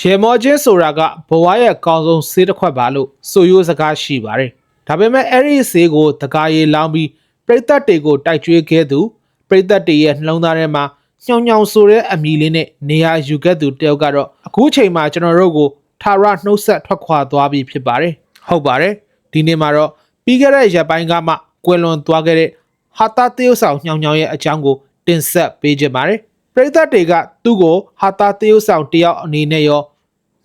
ရေမောချင်းဆိုတာကဘဝရဲ့အကောင်းဆုံးဆေးတစ်ခွက်ပါလို့ဆိုရိုးစကားရှိပါတယ်။ဒါပေမဲ့အဲ့ဒီဆေးကိုတကားရီလောင်းပြီးပရိသတ်တွေကိုတိုက်ကျွေးခဲ့သူပရိသတ်တွေရဲ့နှလုံးသားထဲမှာညောင်ညောင်ဆိုတဲ့အမည်လေးနဲ့နေရာယူခဲ့သူတယောက်ကတော့အခုချိန်မှာကျွန်တော်တို့ကိုထာဝရနှုတ်ဆက်ထွက်ခွာသွားပြီဖြစ်ပါတယ်။ဟုတ်ပါတယ်။ဒီနေ့မှာတော့ပြီးခဲ့တဲ့ရက်ပိုင်းကမှကွယ်လွန်သွားခဲ့တဲ့ဟာတာတရုတ်ဆောင်ညောင်ညောင်ရဲ့အကြောင်းကိုတင်ဆက်ပေးကြပါမယ်။ပရိသတ်တွေကသူ့ကိုဟာတာတရုတ်ဆောင်တယောက်အနေနဲ့ရော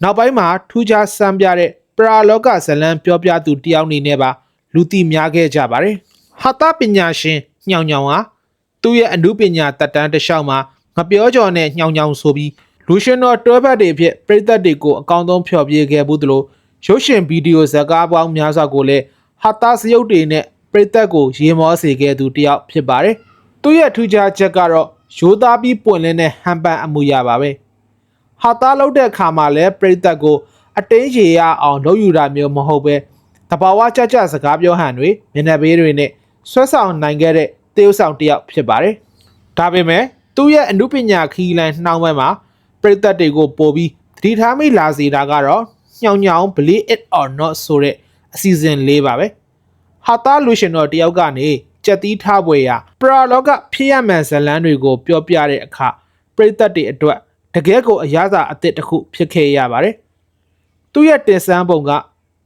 နောက်ပိုင်းမှာထူးခြားစမ်းပြတဲ့ပရာလောကဇလံပြောပြသူတယောက်အနေနဲ့ပါလူသိများခဲ့ကြပါတယ်။ဟာတာပညာရှင်ညောင်ညောင်ဟာသူ့ရဲ့အနုပညာတက်တန်းတစ်လျှောက်မှာငပြောကျော်နဲ့ညောင်ညောင်ဆိုပြီးလူရှင်တော်တွဲဖက်တွေဖြစ်ပရိသတ်တွေကိုအကောင်းဆုံးဖျော်ဖြေခဲ့ဘူးသလိုရုပ်ရှင်ဗီဒီယိုဇာတ်ကားပေါင်းများစွာကိုလည်းဟာတာစရုပ်တွေနဲ့ပရိသတ်ကိုရေမောစေခဲ့သူတယောက်ဖြစ်ပါတယ်။သူ့ရဲ့ထူးခြားချက်ကတော့ရိုးသားပြီးပွင့်လင်းတဲ့ဟန်ပန်အမှုရပါပဲ။ဟာတာလုပ်တဲ့အခါမှာလည်းပရိသတ်ကိုအတင်းရေရအောင်လုပ်ယူတာမျိုးမဟုတ်ပဲတဘာဝကြကြစကားပြောဟန်တွေမျက်နှာပေးတွေနဲ့ဆွဲဆောင်နိုင်ခဲ့တဲ့တရုတ်ဆောင်တယောက်ဖြစ်ပါတယ်။ဒါပေမဲ့သူ့ရဲ့အနုပညာခီးလန်နှောင်းပိုင်းမှာပရိသတ်တွေကိုပို့ပြီးသတိထားမိလာစေတာကတော့ညောင်ညောင် Believe It or Not ဆိုတဲ့အစီအစဉ်လေးပါပဲ။ဟာတာလူရှင်တော်တယောက်ကနေကြက်သီးထားပွဲရာပရာလောကဖြစ်ရမှန်ဇလန်းတွေကိုပြောပြတဲ့အခါပရိသတ်တွေအတွက်တကယ်ကိုအရသာအသစ်တစ်ခုဖြစ်ခဲ့ရပါတယ်။သူ့ရဲ့တင်ဆန်းပုံက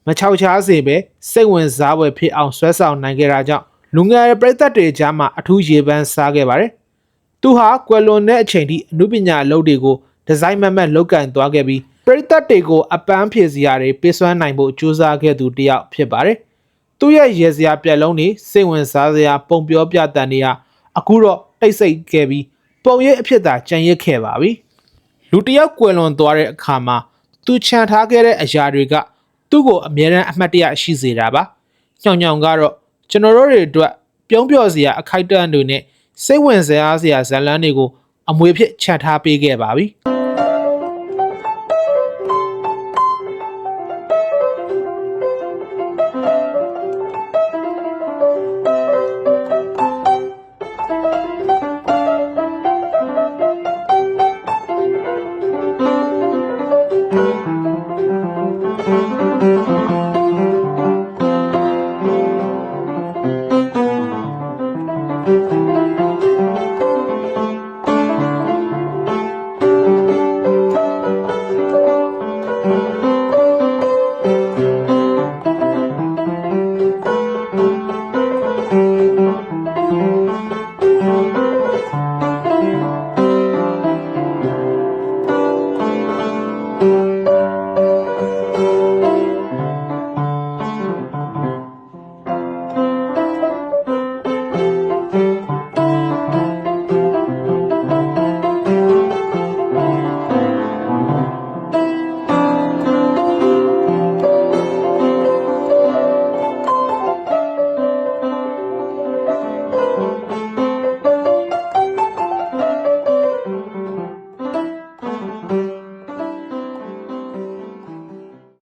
မချောက်ချားစေပဲစိတ်ဝင်စားဖွယ်ဖြစ်အောင်ဆွဲဆောင်နိုင်ခဲ့တာကြောင့်လူငယ်ပရိသတ်တွေကြားမှာအထူးရေပန်းစားခဲ့ပါတယ်။သူဟာကွယ်လွန်တဲ့အချိန်ထိအနုပညာအလုပ်တွေကိုဒီဇိုင်းမမတ်လုပ်ကင်သွားခဲ့ပြီးပရိသတ်တွေကိုအပန်းဖြေစရာတွေပေးစွမ်းနိုင်ဖို့ကြိုးစားခဲ့သူတယောက်ဖြစ်ပါတယ်။သူ့ရဲ့ရေစရာပြက်လုံးတွေစိတ်ဝင်စားစရာပုံပြောပြတန်တွေဟာအခုတော့တိတ်ဆိတ်ခဲ့ပြီးပုံရိပ်အဖြစ်သာကြံရစ်ခဲ့ပါပြီ။လူတယောက်ကွယ်လွန်သွားတဲ့အခါမှာသူခြံထားခဲ့တဲ့အရာတွေကသူ့ကိုအမြဲတမ်းအမှတ်တရရှိစေတာပါ။ညောင်ညောင်ကတော့ကျွန်တော်တို့တွေအတွက်ပြုံးပြော်စရာအခိုက်အတန့်တွေနဲ့စိတ်ဝင်စားစရာဇာတ်လမ်းတွေကိုအမွေဖြစ်ချထားပေးခဲ့ပါပြီ။